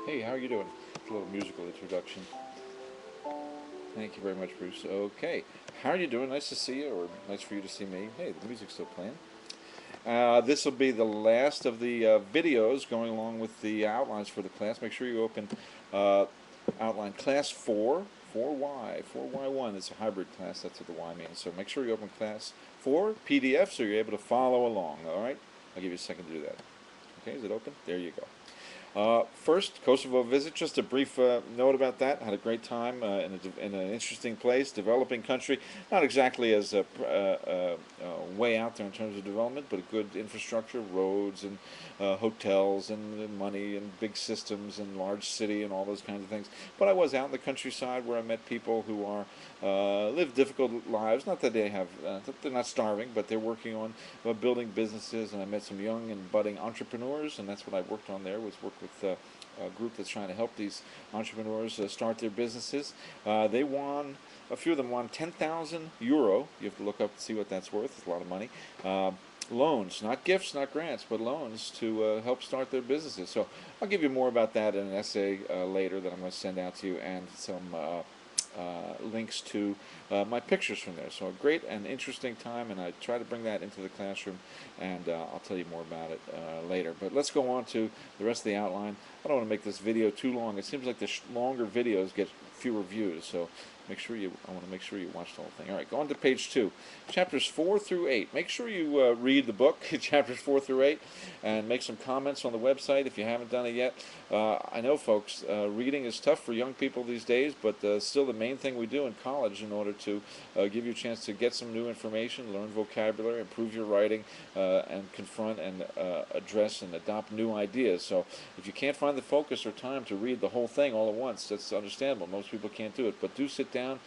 Hey, how are you doing? It's a little musical introduction. Thank you very much, Bruce. Okay, how are you doing? Nice to see you, or nice for you to see me. Hey, the music's still playing. This will be the last of the videos going along with the outlines for the class. Make sure you open uh, outline class 4, 4Y, 4Y1. It's a hybrid class, that's what the Y means. So make sure you open class 4 PDF so you're able to follow along, all right? I'll give you a second to do that. Okay, is it open? There you go. First, Kosovo visit. Just a brief note about that. Had a great time in an interesting place, developing country. Not exactly as way out there in terms of development, but a good infrastructure, roads and hotels and money and big systems and large city and all those kinds of things. But I was out in the countryside where I met people who are live difficult lives. Not that they have, they're not starving, but they're working on building businesses. And I met some young and budding entrepreneurs, and that's what I worked on there. Was work with a group that's trying to help these entrepreneurs start their businesses. They won. A few of them won 10,000 euro. You have to look up to see what that's worth. It's a lot of money. Loans, not gifts, not grants, but loans to help start their businesses. So I'll give you more about that in an essay later that I'm going to send out to you, and some links to my pictures from there. So a great and interesting time, and I try to bring that into the classroom, and I'll tell you more about it later. But let's go on to the rest of the outline. I don't want to make this video too long. It seems like the longer videos get fewer views, so I want to make sure you watch the whole thing. All right, go on to page 2, chapters 4 through 8. Make sure you read the book, chapters 4 through 8, and make some comments on the website if you haven't done it yet. I know, folks, reading is tough for young people these days, but still the main thing we do in college in order to give you a chance to get some new information, learn vocabulary, improve your writing, and confront and address and adopt new ideas. So if you can't find the focus or time to read the whole thing all at once, that's understandable. Most people can't do it, but do sit down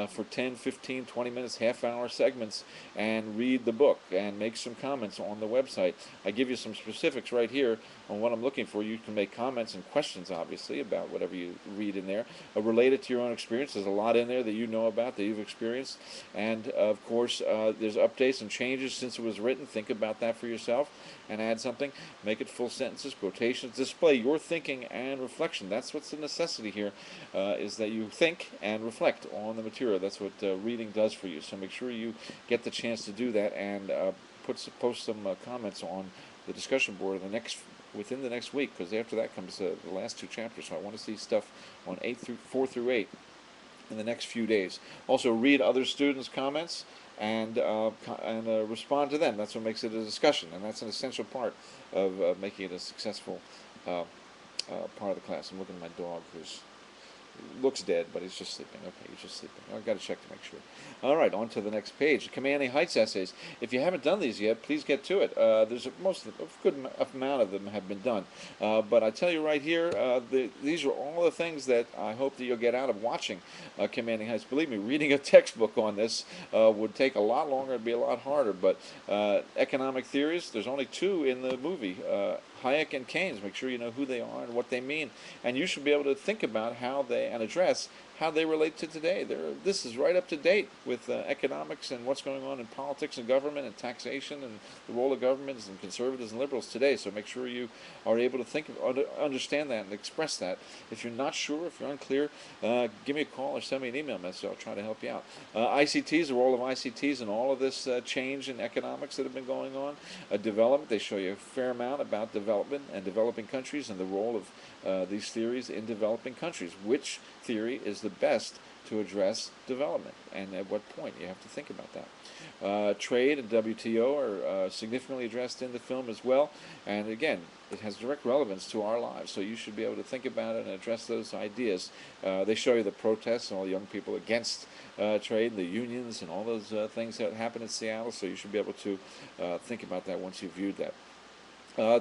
for 10, 15, 20 minutes, half-hour segments and read the book and make some comments on the website. I give you some specifics right here on what I'm looking for. You can make comments and questions, obviously, about whatever you read in there, related to your own experience. There's a lot in there that you know about, that you've experienced. And, of course, there's updates and changes since it was written. Think about that for yourself and add something. Make it full sentences, quotations. Display your thinking and reflection. That's what's the necessity here, is that you think and reflect on the material. That's what reading does for you. So make sure you get the chance to do that, and post some comments on the discussion board within the next week, because after that comes the last 2 chapters. So I want to see stuff on 4 through 8 in the next few days. Also, read other students' comments and respond to them. That's what makes it a discussion, and that's an essential part of making it a successful part of the class. I'm looking at my dog, who's looks dead, but he's just sleeping. Okay, he's just sleeping. I've got to check to make sure. All right, on to the next page. Commanding Heights essays. If you haven't done these yet, please get to it. There's a good amount of them have been done. But I tell you right here, these are all the things that I hope that you'll get out of watching Commanding Heights. Believe me, reading a textbook on this would take a lot longer. It'd be a lot harder. But economic theories, there's only 2 in the movie. Hayek and Keynes. Make sure you know who they are and what they mean, and you should be able to think about how they and address how they relate to today. This is right up to date with economics and what's going on in politics and government and taxation and the role of governments and conservatives and liberals today. So make sure you are able to understand that and express that. If you're not sure, if you're unclear, give me a call or send me an email message. I'll try to help you out. ICTs, the role of ICTs and all of this change in economics that have been going on. Development, they show you a fair amount about development and developing countries and the role of these theories in developing countries. Which theory is the best to address development, and at what point? You have to think about that. Trade and WTO are significantly addressed in the film as well, and again, it has direct relevance to our lives, so you should be able to think about it and address those ideas. They show you the protests and all the young people against trade, the unions, and all those things that happen in Seattle, so you should be able to think about that once you've viewed that.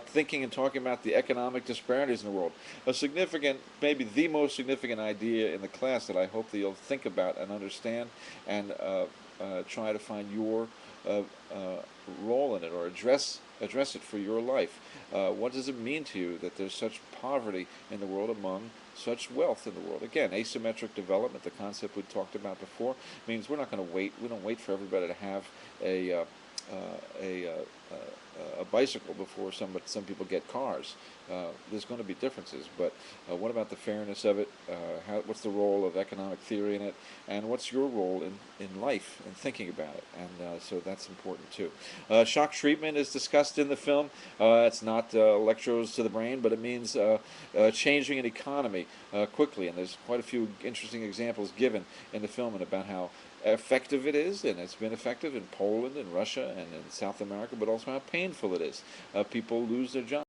Thinking and talking about the economic disparities in the world. A significant, maybe the most significant idea in the class that I hope that you'll think about and understand, and try to find your role in it, or address it for your life. What does it mean to you that there's such poverty in the world among such wealth in the world? Again, asymmetric development, the concept we talked about before, means we're not going to wait. We don't wait for everybody to have a a bicycle before some people get cars. There's going to be differences, but what about the fairness of it? What's the role of economic theory in it, and what's your role in life and thinking about it? And so that's important too. Shock treatment is discussed in the film. It's not electrodes to the brain, but it means changing an economy quickly, and there's quite a few interesting examples given in the film and about how effective it is, and it's been effective in Poland and Russia and in South America, but also how painful it is. People lose their jobs.